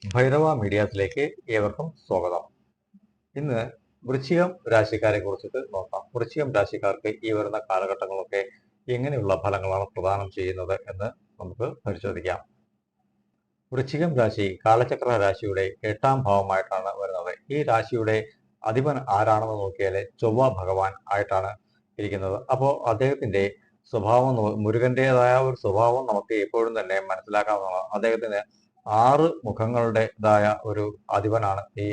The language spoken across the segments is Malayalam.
ഭൈരവ മീഡിയാസിലേക്ക് ഏവർക്കും സ്വാഗതം. ഇന്ന് വൃശ്ചികം രാശിക്കാരെ കുറിച്ചിട്ട് നോക്കാം. വൃശ്ചികം രാശിക്കാർക്ക് ഈ വരുന്ന കാലഘട്ടങ്ങളൊക്കെ എങ്ങനെയുള്ള ഫലങ്ങളാണ് പ്രദാനം ചെയ്യുന്നത് എന്ന് നമുക്ക് പരിശോധിക്കാം. വൃശ്ചികം രാശി കാലചക്ര രാശിയുടെ 8ാം ഭാവമായിട്ടാണ് വരുന്നത്. ഈ രാശിയുടെ അധിപൻ ആരാണെന്ന് നോക്കിയാൽ ചൊവ്വ ഭഗവാൻ ആയിട്ടാണ് ഇരിക്കുന്നത്. അപ്പോൾ അദ്ദേഹത്തിന്റെ സ്വഭാവം, മുരുകന്റേതായ ഒരു സ്വഭാവം നമുക്ക് എപ്പോഴും തന്നെ മനസ്സിലാക്കാവുന്നതാണ്. അദ്ദേഹത്തിന് 6 മുഖങ്ങളുടേതായ ഒരു അധിപനാണ് ഈ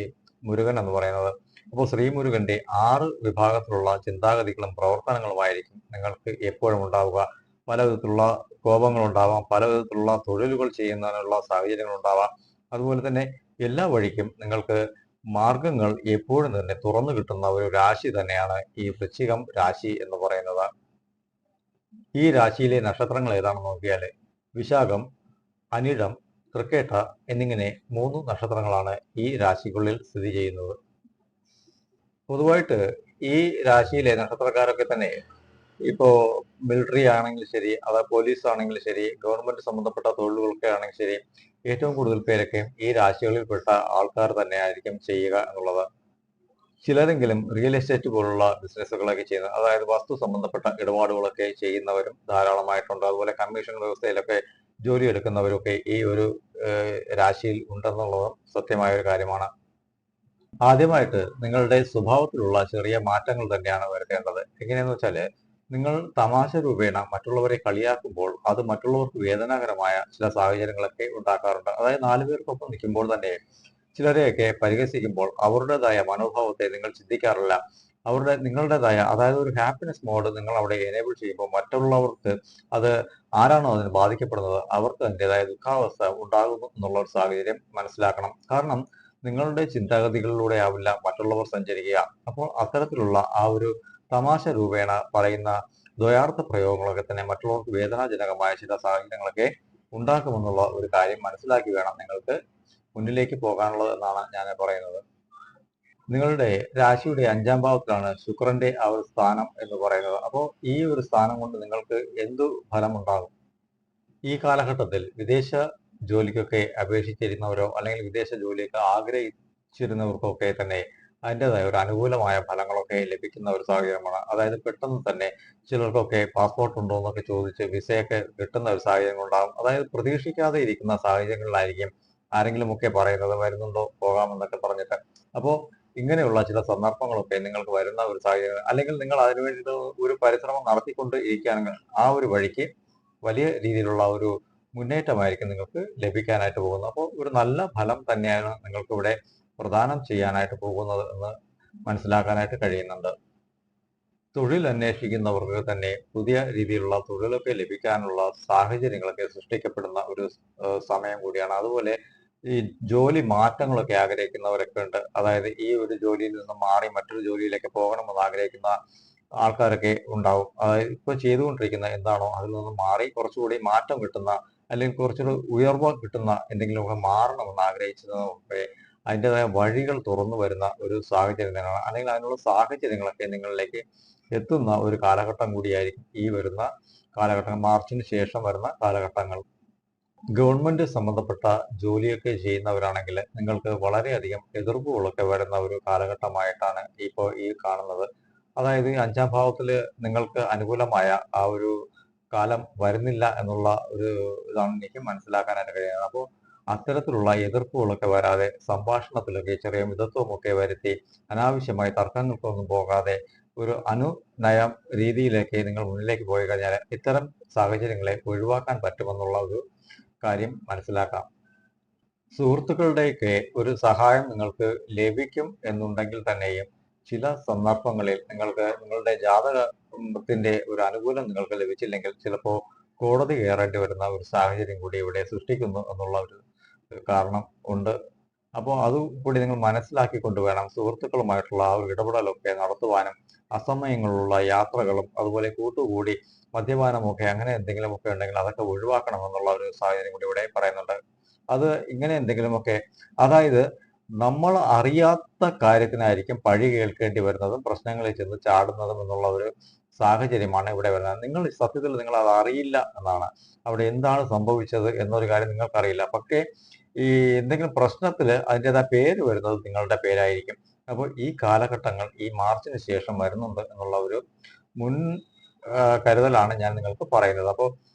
മുരുകൻ എന്ന് പറയുന്നത്. അപ്പോൾ ശ്രീമുരുകന്റെ 6 വിഭാഗത്തിലുള്ള ചിന്താഗതികളും പ്രവർത്തനങ്ങളുമായിരിക്കും നിങ്ങൾക്ക് എപ്പോഴും ഉണ്ടാവുക. പല വിധത്തിലുള്ള കോപങ്ങളുണ്ടാവാം, പല വിധത്തിലുള്ള തൊഴിലുകൾ ചെയ്യുന്നതിനുള്ള സാഹചര്യങ്ങൾ ഉണ്ടാവാം. അതുപോലെ തന്നെ എല്ലാ വഴിക്കും നിങ്ങൾക്ക് മാർഗങ്ങൾ എപ്പോഴും തന്നെ തുറന്നു കിട്ടുന്ന ഒരു രാശി തന്നെയാണ് ഈ വൃശ്ചികം രാശി എന്ന് പറയുന്നത്. ഈ രാശിയിലെ നക്ഷത്രങ്ങൾ ഏതാണെന്ന് നോക്കിയാൽ വിശാഖം, അനിഴം, തൃക്കേട്ട എന്നിങ്ങനെ 3 നക്ഷത്രങ്ങളാണ് ഈ രാശിക്കുള്ളിൽ സ്ഥിതി ചെയ്യുന്നത്. പൊതുവായിട്ട് ഈ രാശിയിലെ നക്ഷത്രക്കാരൊക്കെ തന്നെ ഇപ്പോ മിലിറ്ററി ആണെങ്കിലും ശരി, അത് പോലീസ് ആണെങ്കിലും ശരി, ഗവൺമെന്റ് സംബന്ധപ്പെട്ട തൊഴിലുകളൊക്കെ ആണെങ്കിൽ ശരി, ഏറ്റവും കൂടുതൽ പേരൊക്കെ ഈ രാശികളിൽപ്പെട്ട ആൾക്കാർ തന്നെ ആയിരിക്കും ചെയ്യുക എന്നുള്ളത്. ചിലരെങ്കിലും റിയൽ എസ്റ്റേറ്റ് പോലുള്ള ബിസിനസ്സുകളൊക്കെ ചെയ്യുന്നത്, അതായത് വസ്തു സംബന്ധപ്പെട്ട ഇടപാടുകളൊക്കെ ചെയ്യുന്നവരും ധാരാളമായിട്ടുണ്ട്. അതുപോലെ കമ്മീഷൻ വ്യവസ്ഥയിലൊക്കെ ജോലി എടുക്കുന്നവരൊക്കെ ഈ ഒരു രാശിയിൽ ഉണ്ടെന്നുള്ളതും സത്യമായ ഒരു കാര്യമാണ്. ആദ്യമായിട്ട് നിങ്ങളുടെ സ്വഭാവത്തിലുള്ള ചെറിയ മാറ്റങ്ങൾ തന്നെയാണ് വരുത്തേണ്ടത്. എങ്ങനെയെന്ന് വെച്ചാല്, നിങ്ങൾ തമാശ രൂപേണ മറ്റുള്ളവരെ കളിയാക്കുമ്പോൾ അത് മറ്റുള്ളവർക്ക് വേദനാകരമായ ചില സാഹചര്യങ്ങളൊക്കെ ഉണ്ടാക്കാറുണ്ട്. അതായത് 4 പേർക്കൊപ്പം നിൽക്കുമ്പോൾ തന്നെ ചിലരെയൊക്കെ പരിഹസിക്കുമ്പോൾ അവരുടേതായ മനോഭാവത്തെ നിങ്ങൾ ചിന്തിക്കാറില്ല. നിങ്ങളുടേതായ, അതായത് ഒരു ഹാപ്പിനെസ് മോഡ് നിങ്ങൾ അവിടെ എനേബിൾ ചെയ്യുമ്പോൾ മറ്റുള്ളവർക്ക് അത് ആരാണോ അതിന് ബാധിക്കപ്പെടുന്നത് അവർക്ക് അതിൻ്റെതായ ദുഃഖാവസ്ഥ ഉണ്ടാകുന്നു എന്നുള്ള ഒരു സാഹചര്യം മനസ്സിലാക്കണം. കാരണം നിങ്ങളുടെ ചിന്താഗതികളിലൂടെ ആവില്ല മറ്റുള്ളവർ സഞ്ചരിക്കുക. അപ്പോൾ അത്തരത്തിലുള്ള ആ ഒരു തമാശ രൂപേണ പറയുന്ന ദ്വയാർത്ഥ പ്രയോഗങ്ങളൊക്കെ തന്നെ മറ്റുള്ളവർക്ക് വേദനാജനകമായ ചില സാഹചര്യങ്ങളൊക്കെ ഉണ്ടാക്കുമെന്നുള്ള ഒരു കാര്യം മനസ്സിലാക്കി വേണം നിങ്ങൾക്ക് മുന്നിലേക്ക് പോകാനുള്ളത് എന്നാണ് ഞാൻ പറയുന്നത്. നിങ്ങളുടെ രാശിയുടെ 5ാം ഭാവത്തിലാണ് ശുക്രന്റെ ആ ഒരു സ്ഥാനം എന്ന് പറയുന്നത്. അപ്പോൾ ഈ ഒരു സ്ഥാനം കൊണ്ട് നിങ്ങൾക്ക് എന്തു ഫലമുണ്ടാകും? ഈ കാലഘട്ടത്തിൽ വിദേശ ജോലിക്കൊക്കെ അപേക്ഷിച്ചിരുന്നവരോ അല്ലെങ്കിൽ വിദേശ ജോലിയൊക്കെ ആഗ്രഹിച്ചിരുന്നവർക്കൊക്കെ തന്നെ അതിൻ്റെതായ ഒരു അനുകൂലമായ ഫലങ്ങളൊക്കെ ലഭിക്കുന്ന ഒരു സാഹചര്യമാണ്. അതായത് പെട്ടെന്ന് തന്നെ ചിലർക്കൊക്കെ പാസ്പോർട്ട് ഉണ്ടോ എന്നൊക്കെ ചോദിച്ച് വിസയൊക്കെ കിട്ടുന്ന ഒരു സാഹചര്യം ഉണ്ടാകും. അതായത് പ്രതീക്ഷിക്കാതെ ഇരിക്കുന്ന സാഹചര്യങ്ങളിലായിരിക്കും ആരെങ്കിലുമൊക്കെ പറയുന്നത് വരുന്നുണ്ടോ പോകാമെന്നൊക്കെ പറഞ്ഞിട്ട്. അപ്പോൾ ഇങ്ങനെയുള്ള ചില സന്ദർഭങ്ങളൊക്കെ നിങ്ങൾക്ക് വരുന്ന ഒരു സാഹചര്യം, അല്ലെങ്കിൽ നിങ്ങൾ അതിനു വേണ്ടിയിട്ട് ഒരു പരിശ്രമം നടത്തിക്കൊണ്ട് ഇരിക്കുകയാണെങ്കിൽ ആ ഒരു വഴിക്ക് വലിയ രീതിയിലുള്ള ഒരു മുന്നേറ്റമായിരിക്കും നിങ്ങൾക്ക് ലഭിക്കാനായിട്ട് പോകുന്നത്. അപ്പോൾ ഒരു നല്ല ഫലം തന്നെയാണ് നിങ്ങൾക്ക് ഇവിടെ പ്രദാനം ചെയ്യാനായിട്ട് പോകുന്നത് എന്ന് മനസ്സിലാക്കാനായിട്ട് കഴിയുന്നുണ്ട്. തൊഴിൽ അന്വേഷിക്കുന്നവർക്ക് തന്നെ പുതിയ രീതിയിലുള്ള തൊഴിലൊക്കെ ലഭിക്കാനുള്ള സാഹചര്യങ്ങളൊക്കെ സൃഷ്ടിക്കപ്പെടുന്ന ഒരു സമയം കൂടിയാണ്. അതുപോലെ ഈ ജോലി മാറ്റങ്ങളൊക്കെ ആഗ്രഹിക്കുന്നവരൊക്കെ ഉണ്ട്. അതായത് ഈ ഒരു ജോലിയിൽ നിന്ന് മാറി മറ്റൊരു ജോലിയിലേക്ക് പോകണമെന്ന് ആഗ്രഹിക്കുന്ന ആൾക്കാരൊക്കെ ഉണ്ടാവും. അതായത് ഇപ്പൊ ചെയ്തുകൊണ്ടിരിക്കുന്ന എന്താണോ അതിൽ നിന്ന് മാറി കുറച്ചുകൂടി മാറ്റം കിട്ടുന്ന, അല്ലെങ്കിൽ കുറച്ചുകൂടി ഉയർവ് കിട്ടുന്ന എന്തെങ്കിലുമൊക്കെ മാറണമെന്ന് ആഗ്രഹിച്ചതൊക്കെ അതിൻ്റെതായ വഴികൾ തുറന്നു വരുന്ന ഒരു സാഹചര്യം തന്നെയാണ്. അല്ലെങ്കിൽ അതിനുള്ള സാഹചര്യങ്ങളൊക്കെ നിങ്ങളിലേക്ക് എത്തുന്ന ഒരു കാലഘട്ടം കൂടിയായിരിക്കും ഈ വരുന്ന കാലഘട്ടം, മാർച്ചിന് ശേഷം വരുന്ന കാലഘട്ടങ്ങൾ. ഗവൺമെന്റ് സംബന്ധപ്പെട്ട ജോലിയൊക്കെ ചെയ്യുന്നവരാണെങ്കിൽ നിങ്ങൾക്ക് വളരെയധികം എതിർപ്പുകളൊക്കെ വരുന്ന ഒരു കാലഘട്ടമായിട്ടാണ് ഇപ്പോൾ ഈ കാണുന്നത്. അതായത് 5ാം ഭാവത്തില് നിങ്ങൾക്ക് അനുകൂലമായ ആ ഒരു കാലം വരുന്നില്ല എന്നുള്ള ഒരു ഇതാണ് എനിക്ക് മനസ്സിലാക്കാനായിട്ട് കഴിയുന്നത്. അപ്പോൾ അത്തരത്തിലുള്ള എതിർപ്പുകളൊക്കെ വരാതെ സംഭാഷണത്തിലൊക്കെ ചെറിയ മിതത്വമൊക്കെ വരുത്തി അനാവശ്യമായി തർക്കങ്ങൾക്കൊന്നും പോകാതെ ഒരു അനുനയ രീതിയിലേക്ക് നിങ്ങൾ മുന്നിലേക്ക് പോയി കഴിഞ്ഞാൽ ഇത്തരം സാഹചര്യങ്ങളെ ഒഴിവാക്കാൻ പറ്റുമെന്നുള്ള ഒരു കാര്യം മനസ്സിലാക്കാം. സുഹൃത്തുക്കളുടെയൊക്കെ ഒരു സഹായം നിങ്ങൾക്ക് ലഭിക്കും എന്നുണ്ടെങ്കിൽ തന്നെയും ചില സന്ദർഭങ്ങളിൽ നിങ്ങൾക്ക് നിങ്ങളുടെ ജാതകത്തിന്റെ ഒരു അനുകൂലം നിങ്ങൾക്ക് ലഭിച്ചില്ലെങ്കിൽ ചിലപ്പോൾ കോടതി കയറേണ്ടി വരുന്ന ഒരു സാഹചര്യം കൂടി ഇവിടെ സൃഷ്ടിക്കുന്നു എന്നുള്ള ഒരു കാരണം ഉണ്ട്. അപ്പോൾ അതുകൂടി നിങ്ങൾ മനസ്സിലാക്കിക്കൊണ്ട് വേണം സുഹൃത്തുക്കളുമായിട്ടുള്ള ആ ഒരു ഇടപെടലൊക്കെ നടത്തുവാനും. അസമയങ്ങളിലുള്ള യാത്രകളും അതുപോലെ കൂട്ടുകൂടി മദ്യപാനമൊക്കെ അങ്ങനെ എന്തെങ്കിലുമൊക്കെ ഉണ്ടെങ്കിൽ അതൊക്കെ ഒഴിവാക്കണമെന്നുള്ള ഒരു സാഹചര്യം കൂടി ഇവിടെ പറയുന്നുണ്ട്. അത് ഇങ്ങനെ എന്തെങ്കിലുമൊക്കെ, അതായത് നമ്മൾ അറിയാത്ത കാര്യത്തിനായിരിക്കും പഴി കേൾക്കേണ്ടി വരുന്നതും പ്രശ്നങ്ങളിൽ ചെന്ന് ചാടുന്നതും എന്നുള്ള ഒരു സാഹചര്യമാണ് ഇവിടെ വരുന്നത്. സത്യത്തിൽ നിങ്ങൾ അത് അറിയില്ല എന്നാണ്. അവിടെ എന്താണ് സംഭവിച്ചത് എന്നൊരു കാര്യം നിങ്ങൾക്കറിയില്ല. പക്ഷേ ഈ എന്തെങ്കിലും പ്രശ്നത്തിൽ അതിൻ്റെതായ പേര് വരുന്നത് നിങ്ങളുടെ പേരായിരിക്കും. അപ്പോൾ ഈ കാലഘട്ടങ്ങൾ ഈ മാർച്ചിന് ശേഷം വരുന്നുണ്ട് എന്നുള്ള ഒരു മുൻ കരുതലാണ് ഞാൻ നിങ്ങൾക്ക് പറയുന്നത്. അപ്പോൾ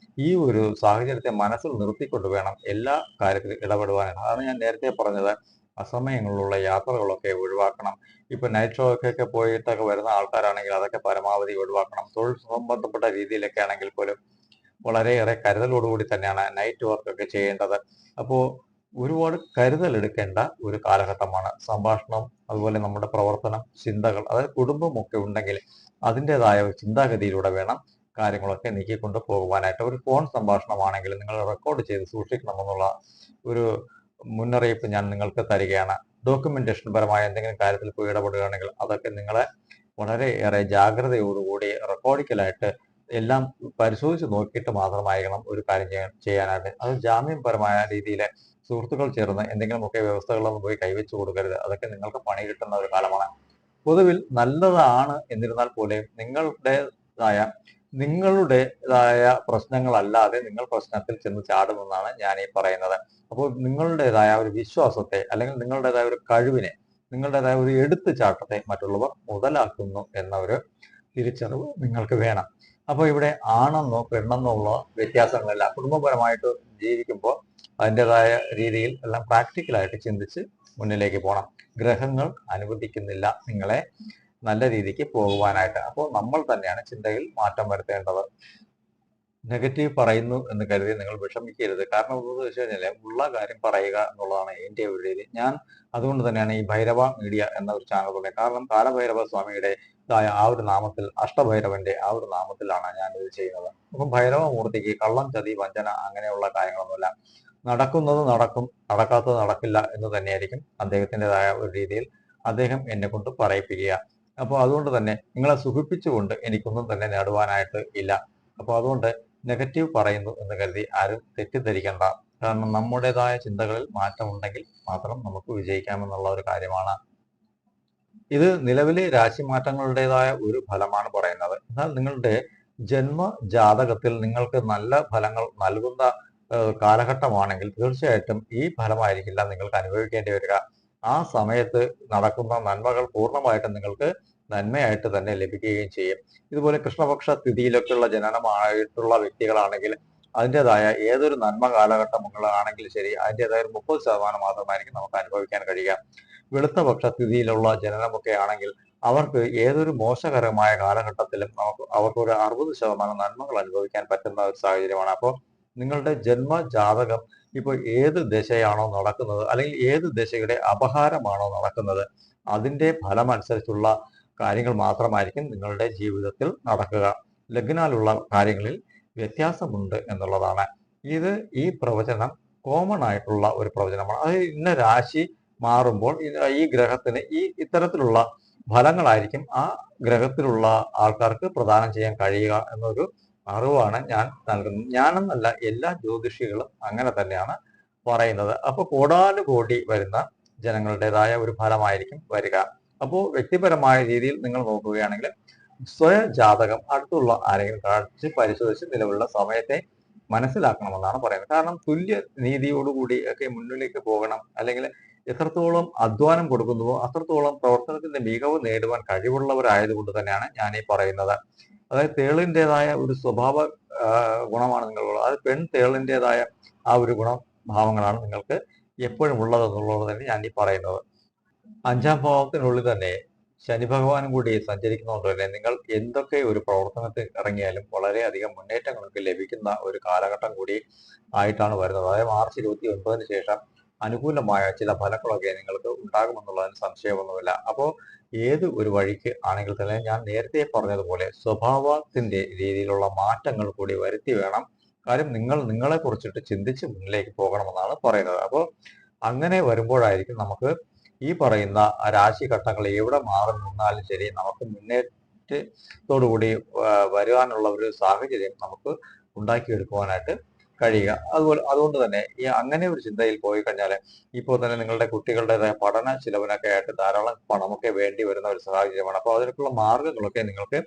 ഈ ഒരു സാഹചര്യത്തെ മനസ്സിൽ നിർത്തിക്കൊണ്ട് വേണം എല്ലാ കാര്യത്തിലും ഇടപെടുവാനായിട്ട്. അതാണ് ഞാൻ നേരത്തെ പറഞ്ഞത്, അസമയങ്ങളിലുള്ള യാത്രകളൊക്കെ ഒഴിവാക്കണം. ഇപ്പൊ നൈറ്റ് ഷോക്കൊക്കെ പോയിട്ടൊക്കെ വരുന്ന ആൾക്കാരാണെങ്കിൽ അതൊക്കെ പരമാവധി ഒഴിവാക്കണം. തൊഴിൽ സംബന്ധപ്പെട്ട രീതിയിലൊക്കെ ആണെങ്കിൽ പോലും വളരെയേറെ കരുതലോടുകൂടി തന്നെയാണ് നൈറ്റ് വർക്കൊക്കെ ചെയ്യേണ്ടത്. അപ്പോൾ ഒരുപാട് കരുതൽ എടുക്കേണ്ട ഒരു കാലഘട്ടമാണ്. സംഭാഷണം, അതുപോലെ നമ്മുടെ പ്രവർത്തനം, ചിന്തകൾ, അതായത് കുടുംബമൊക്കെ ഉണ്ടെങ്കിൽ അതിൻ്റെതായ ഒരു ചിന്താഗതിയിലൂടെ വേണം കാര്യങ്ങളൊക്കെ നീക്കിക്കൊണ്ട് പോകുവാനായിട്ട്. ഒരു ഫോൺ സംഭാഷണമാണെങ്കിൽ നിങ്ങൾ റെക്കോർഡ് ചെയ്ത് സൂക്ഷിക്കണമെന്നുള്ള ഒരു മുന്നറിയിപ്പ് ഞാൻ നിങ്ങൾക്ക് തരികയാണ്. ഡോക്യുമെന്റേഷൻ പരമായ എന്തെങ്കിലും കാര്യത്തിൽ പോയി ഇടപെടുകയാണെങ്കിൽ അതൊക്കെ നിങ്ങളെ വളരെയേറെ ജാഗ്രതയോടുകൂടി റെക്കോർഡിക്കലായിട്ട് എല്ലാം പരിശോധിച്ച് നോക്കിയിട്ട് മാത്രമായിരിക്കണം ഒരു കാര്യം ചെയ്യാനായിട്ട്. അത് ജാമ്യപരമായ രീതിയിൽ സുഹൃത്തുക്കൾ ചേർന്ന് എന്തെങ്കിലുമൊക്കെ വ്യവസ്ഥകളൊന്നും പോയി കൈവച്ചു കൊടുക്കരുത്. അതൊക്കെ നിങ്ങൾക്ക് പണി കിട്ടുന്ന ഒരു കാലമാണ്. പൊതുവിൽ നല്ലതാണ് എന്നിരുന്നാൽ പോലും നിങ്ങളുടേതായ പ്രശ്നങ്ങളല്ലാതെ നിങ്ങൾ പ്രശ്നത്തിൽ ചെന്ന് ചാടുമെന്നാണ് ഞാൻ ഈ പറയുന്നത്. അപ്പോൾ നിങ്ങളുടേതായ ഒരു വിശ്വാസത്തെ, അല്ലെങ്കിൽ നിങ്ങളുടേതായ ഒരു കഴിവിനെ, നിങ്ങളുടേതായ ഒരു എടുത്തുചാട്ടത്തെ മറ്റുള്ളവർ മുതലാക്കുന്നു എന്ന ഒരു തിരിച്ചറിവ് നിങ്ങൾക്ക് വേണം. അപ്പോൾ ഇവിടെ ആണെന്നോ പെണ്ണെന്നോ ഉള്ള വ്യത്യാസങ്ങളില്ല. കുടുംബപരമായിട്ട് ജീവിക്കുമ്പോൾ അതിൻ്റെതായ രീതിയിൽ എല്ലാം പ്രാക്ടിക്കലായിട്ട് ചിന്തിച്ച് മുന്നിലേക്ക് പോകണം. ഗ്രഹങ്ങൾ അനുവദിക്കുന്നില്ല നിങ്ങളെ നല്ല രീതിക്ക് പോകുവാനായിട്ട്. അപ്പോൾ നമ്മൾ തന്നെയാണ് ചിന്തയിൽ മാറ്റം വരുത്തേണ്ടത്. നെഗറ്റീവ് പറയുന്നു എന്ന് കരുതി നിങ്ങൾ വിഷമിക്കരുത്. കാരണം എന്താണെന്ന് വെച്ച് കഴിഞ്ഞാൽ ഉള്ള കാര്യം പറയുക എന്നുള്ളതാണ് എൻ്റെ ഒരു രീതി. ഞാൻ അതുകൊണ്ട് തന്നെയാണ് ഈ ഭൈരവ മീഡിയ എന്ന ഒരു ചാനൽ തുടങ്ങിയത്. കാരണം കാലഭൈരവ സ്വാമിയുടെ ആ ഒരു നാമത്തിൽ, അഷ്ടഭൈരവന്റെ ആ ഒരു നാമത്തിലാണ് ഞാൻ ഇത് ചെയ്യുന്നത്. അപ്പം ഭൈരവമൂർത്തിക്ക് കള്ളം, ചതി, വഞ്ചന അങ്ങനെയുള്ള കാര്യങ്ങളൊന്നുമില്ല. നടക്കുന്നത് നടക്കും, നടക്കാത്തത് നടക്കില്ല എന്ന് തന്നെയായിരിക്കും അദ്ദേഹത്തിൻ്റെതായ ഒരു രീതിയിൽ അദ്ദേഹം എന്നെ കൊണ്ട് പറയിപ്പിക്കുക. അപ്പോൾ അതുകൊണ്ട് തന്നെ നിങ്ങളെ സുഖിപ്പിച്ചുകൊണ്ട് എനിക്കൊന്നും തന്നെ നേടുവാനായിട്ട് ഇല്ല. അപ്പോൾ അതുകൊണ്ട് നെഗറ്റീവ് പറയുന്നു എന്ന് കരുതി ആരും തെറ്റിദ്ധരിക്കേണ്ട. കാരണം നമ്മുടേതായ ചിന്തകളിൽ മാറ്റമുണ്ടെങ്കിൽ മാത്രം നമുക്ക് വിജയിക്കാമെന്നുള്ള ഒരു കാര്യമാണ്. ഇത് നിലവിലെ രാശിമാറ്റങ്ങളുടേതായ ഒരു ഫലമാണ് പറയുന്നത്. എന്നാൽ നിങ്ങളുടെ ജന്മ ജാതകത്തിൽ നിങ്ങൾക്ക് നല്ല ഫലങ്ങൾ നൽകുന്ന കാലഘട്ടമാണെങ്കിൽ തീർച്ചയായിട്ടും ഈ ഫലമായിരിക്കില്ല നിങ്ങൾക്ക് അനുഭവിക്കേണ്ടി വരിക. ആ സമയത്ത് നടക്കുന്ന നന്മകൾ പൂർണ്ണമായിട്ടും നിങ്ങൾക്ക് നന്മയായിട്ട് തന്നെ ലഭിക്കുകയും ചെയ്യും. ഇതുപോലെ കൃഷ്ണപക്ഷ തിഥിയിലൊക്കെയുള്ള ജനനമായിട്ടുള്ള വ്യക്തികളാണെങ്കിൽ അതിൻ്റെതായ ഏതൊരു നന്മ കാലഘട്ടങ്ങളാണെങ്കിൽ ശരി, അതിൻ്റെതായ ഒരു 30% മാത്രമായിരിക്കും നമുക്ക് അനുഭവിക്കാൻ കഴിയുക. വെളുത്ത പക്ഷ തിഥിയിലുള്ള ജനനമൊക്കെ ആണെങ്കിൽ അവർക്ക് ഏതൊരു മോശകരമായ കാലഘട്ടത്തിലും അവർക്ക് ഒരു 60% നന്മകൾ അനുഭവിക്കാൻ പറ്റുന്ന ഒരു സാഹചര്യമാണ്. അപ്പോൾ നിങ്ങളുടെ ജന്മ ജാതകം ഇപ്പോൾ ഏത് ദശയാണോ നടക്കുന്നത്, അല്ലെങ്കിൽ ഏത് ദശയുടെ അപഹാരമാണോ നടക്കുന്നത്, അതിന്റെ ഫലമനുസരിച്ചുള്ള കാര്യങ്ങൾ മാത്രമായിരിക്കും നിങ്ങളുടെ ജീവിതത്തിൽ നടക്കുക. ലഗ്നാലുള്ള കാര്യങ്ങളിൽ വ്യത്യാസമുണ്ട് എന്നുള്ളതാണ്. ഈ പ്രവചനം കോമൺ ആയിട്ടുള്ള ഒരു പ്രവചനമാണ്. അത് ഇന്ന രാശി മാറുമ്പോൾ ഈ ഗ്രഹത്തിന് ഇത്തരത്തിലുള്ള ഫലങ്ങളായിരിക്കും ആ ഗ്രഹത്തിലുള്ള ആൾക്കാർക്ക് പ്രദാനം ചെയ്യാൻ കഴിയുക എന്നൊരു അറിവാണ് ഞാൻ നൽകുന്നത്. ഞാനെന്നല്ല, എല്ലാ ജ്യോതിഷികളും അങ്ങനെ തന്നെയാണ് പറയുന്നത്. അപ്പോൾ കോടാനുകോടി വരുന്ന ജനങ്ങളുടേതായ ഒരു ഫലമായിരിക്കും വരിക. അപ്പോൾ വ്യക്തിപരമായ രീതിയിൽ നിങ്ങൾ നോക്കുകയാണെങ്കിൽ സ്വയ ജാതകം അടുത്തുള്ള ആരെങ്കിലും കാണിച്ച് പരിശോധിച്ച് നിലവിലുള്ള സമയത്തെ മനസ്സിലാക്കണമെന്നാണ് പറയുന്നത്. കാരണം തുല്യ നീതിയോടുകൂടി ഒക്കെ മുന്നിലേക്ക് പോകണം. അല്ലെങ്കിൽ എത്രത്തോളം അധ്വാനം കൊടുക്കുന്നുവോ അത്രത്തോളം പ്രവർത്തനത്തിന്റെ മികവ് നേടുവാൻ കഴിവുള്ളവരായതുകൊണ്ട് തന്നെയാണ് ഞാൻ ഈ പറയുന്നത്. അതായത് തേളിൻ്റെതായ ഒരു സ്വഭാവ ഗുണമാണ് നിങ്ങളുള്ളത്. അത് പെൺ തേളിൻ്റെതായ ആ ഒരു ഗുണഭാവങ്ങളാണ് നിങ്ങൾക്ക് എപ്പോഴും ഉള്ളതെന്നുള്ളത് തന്നെ ഞാൻ ഈ പറയുന്നത്. 5ാം ഭാവത്തിനുള്ളിൽ തന്നെ ശനി ഭഗവാനും കൂടി സഞ്ചരിക്കുന്നതുകൊണ്ട് തന്നെ നിങ്ങൾ എന്തൊക്കെ ഒരു പ്രവർത്തനത്തിൽ ഇറങ്ങിയാലും വളരെയധികം മുന്നേറ്റങ്ങൾക്ക് ലഭിക്കുന്ന ഒരു കാലഘട്ടം കൂടി ആയിട്ടാണ് വരുന്നത്. അതായത് മാർച്ച് 29 ശേഷം അനുകൂലമായ ചില ഫലങ്ങളൊക്കെ നിങ്ങൾക്ക് ഉണ്ടാകുമെന്നുള്ളതിന് സംശയമൊന്നുമില്ല. അപ്പോൾ ഏത് ഒരു വഴിക്ക് ആണെങ്കിൽ തന്നെ ഞാൻ നേരത്തെ പറഞ്ഞതുപോലെ സ്വഭാവത്തിന്റെ രീതിയിലുള്ള മാറ്റങ്ങൾ കൂടി വരുത്തി വേണം. കാര്യം നിങ്ങളെ കുറിച്ചിട്ട് ചിന്തിച്ച് മുന്നിലേക്ക് പോകണമെന്നാണ് പറയുന്നത്. അപ്പോൾ അങ്ങനെ വരുമ്പോഴായിരിക്കും നമുക്ക് ഈ പറയുന്ന രാശിഘട്ടങ്ങൾ എവിടെ മാറി നിന്നാലും ശരി നമുക്ക് മുന്നേറ്റത്തോടുകൂടി വരുവാനുള്ള ഒരു സാഹചര്യം നമുക്ക് ഉണ്ടാക്കിയെടുക്കുവാനായിട്ട് കഴിയുക. അതുകൊണ്ട് തന്നെ അങ്ങനെ ഒരു ചിന്തയിൽ പോയി കഴിഞ്ഞാൽ ഇപ്പോൾ തന്നെ നിങ്ങളുടെ കുട്ടികളുടേതായ പഠന ചിലവിനൊക്കെ ആയിട്ട് ധാരാളം പണമൊക്കെ വേണ്ടി വരുന്ന ഒരു സാഹചര്യമാണ്. അപ്പോൾ അതിനൊക്കെയുള്ള മാർഗങ്ങളൊക്കെ നിങ്ങൾക്ക്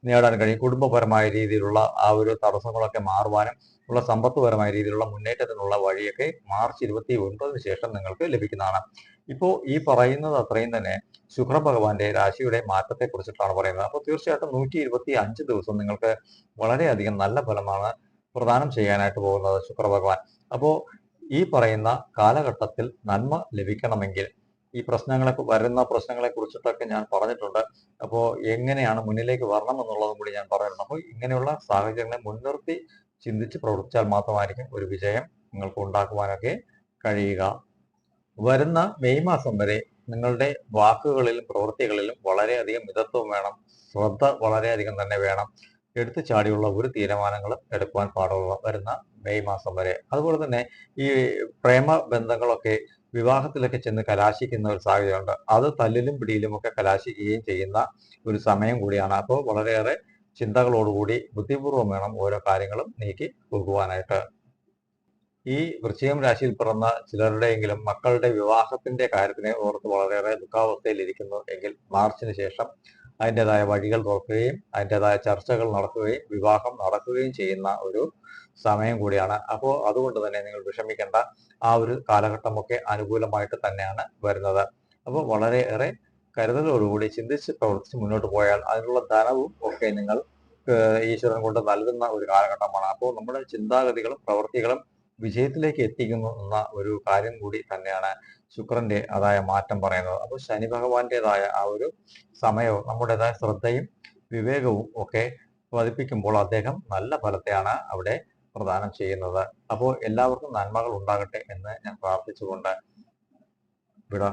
നേടാൻ കഴിയും. കുടുംബപരമായ രീതിയിലുള്ള ആ ഒരു തടസ്സങ്ങളൊക്കെ മാറുവാനും ഉള്ള സമ്പത്തുപരമായ രീതിയിലുള്ള മുന്നേറ്റത്തിനുള്ള വഴിയൊക്കെ മാർച്ച് 29 ശേഷം നിങ്ങൾക്ക് ലഭിക്കുന്നതാണ്. ഇപ്പോൾ ഈ പറയുന്നത് അത്രയും തന്നെ ശുക്രഭഗവാന്റെ രാശിയുടെ മാറ്റത്തെ കുറിച്ചിട്ടാണ് പറയുന്നത്. അപ്പോൾ തീർച്ചയായിട്ടും 125 ദിവസം നിങ്ങൾക്ക് വളരെയധികം നല്ല ഫലമാണ് പ്രദാനം ചെയ്യാനായിട്ട് പോകുന്നത് ശുക്രഭഗവാൻ. അപ്പോൾ ഈ പറയുന്ന കാലഘട്ടത്തിൽ നന്മ ലഭിക്കണമെങ്കിൽ ഈ വരുന്ന പ്രശ്നങ്ങളെ കുറിച്ചിട്ടൊക്കെ ഞാൻ പറഞ്ഞിട്ടുണ്ട്. അപ്പോൾ എങ്ങനെയാണ് മുന്നിലേക്ക് വരണം എന്നുള്ളതും കൂടി ഞാൻ പറഞ്ഞിട്ടുണ്ട്. അപ്പോൾ ഇങ്ങനെയുള്ള സാഹചര്യങ്ങളെ മുൻനിർത്തി ചിന്തിച്ച് പ്രവർത്തിച്ചാൽ മാത്രമായിരിക്കും ഒരു വിജയം നിങ്ങൾക്ക് ഉണ്ടാക്കുവാനൊക്കെ കഴിയുക. വരുന്ന മെയ് മാസം വരെ നിങ്ങളുടെ വാക്കുകളിലും പ്രവൃത്തികളിലും വളരെയധികം മിതത്വം വേണം. ശ്രദ്ധ വളരെയധികം തന്നെ വേണം. എടുത്തു ചാടിയുള്ള ഒരു തീരുമാനങ്ങളും എടുക്കുവാൻ പാടുള്ള വരുന്ന മെയ് മാസം വരെ. അതുപോലെ തന്നെ ഈ പ്രേമ ബന്ധങ്ങളൊക്കെ വിവാഹത്തിലൊക്കെ ചെന്ന് കലാശിക്കുന്ന ഒരു സാഹചര്യമുണ്ട്. അത് തല്ലിലും പിടിയിലും ഒക്കെ കലാശിക്കുകയും ചെയ്യുന്ന ഒരു സമയം കൂടിയാണ്. അപ്പോൾ വളരെയേറെ ചിന്തകളോടുകൂടി ബുദ്ധിപൂർവ്വം വേണം ഓരോ കാര്യങ്ങളും നീക്കി പോകുവാനായിട്ട്. ഈ വൃശ്ചികം രാശിയിൽ പിറന്ന ചിലരുടെയെങ്കിലും മക്കളുടെ വിവാഹത്തിന്റെ കാര്യത്തിനെ ഓർത്ത് വളരെയേറെ ദുഃഖാവസ്ഥയിലിരിക്കുന്നു എങ്കിൽ മാർച്ചിന് ശേഷം അതിൻ്റെതായ വഴികൾ തുറക്കുകയും അതിൻ്റെതായ ചർച്ചകൾ നടക്കുകയും വിവാഹം നടക്കുകയും ചെയ്യുന്ന ഒരു സമയം കൂടിയാണ്. അപ്പോൾ അതുകൊണ്ട് തന്നെ നിങ്ങൾ വിഷമിക്കേണ്ട. ആ ഒരു കാലഘട്ടമൊക്കെ അനുകൂലമായിട്ട് തന്നെയാണ് വരുന്നത്. അപ്പോൾ വളരെയേറെ കരുതലോടുകൂടി ചിന്തിച്ച് പ്രവർത്തിച്ച് മുന്നോട്ട് പോയാൽ അതിനുള്ള ധനവും ഒക്കെ നിങ്ങൾ ഈശ്വരൻ കൊണ്ട് നൽകുന്ന ഒരു കാലഘട്ടമാണ്. അപ്പോൾ നമ്മുടെ ചിന്താഗതികളും പ്രവൃത്തികളും വിജയത്തിലേക്ക് എത്തിക്കുന്നു എന്ന ഒരു കാര്യം കൂടി തന്നെയാണ് ശുക്രന്റെ അതായ മാറ്റം പറയുന്നത്. അപ്പോൾ ശനി ഭഗവാന്റേതായ ആ ഒരു സമയവും നമ്മുടേതായ ശ്രദ്ധയും വിവേകവും ഒക്കെ പതിപ്പിക്കുമ്പോൾ അദ്ദേഹം നല്ല ഫലത്തെയാണ് അവിടെ പ്രദാനം ചെയ്യുന്നത്. അപ്പോൾ എല്ലാവർക്കും നന്മകൾ ഉണ്ടാകട്ടെ എന്ന് ഞാൻ പ്രാർത്ഥിച്ചുകൊണ്ട് വിട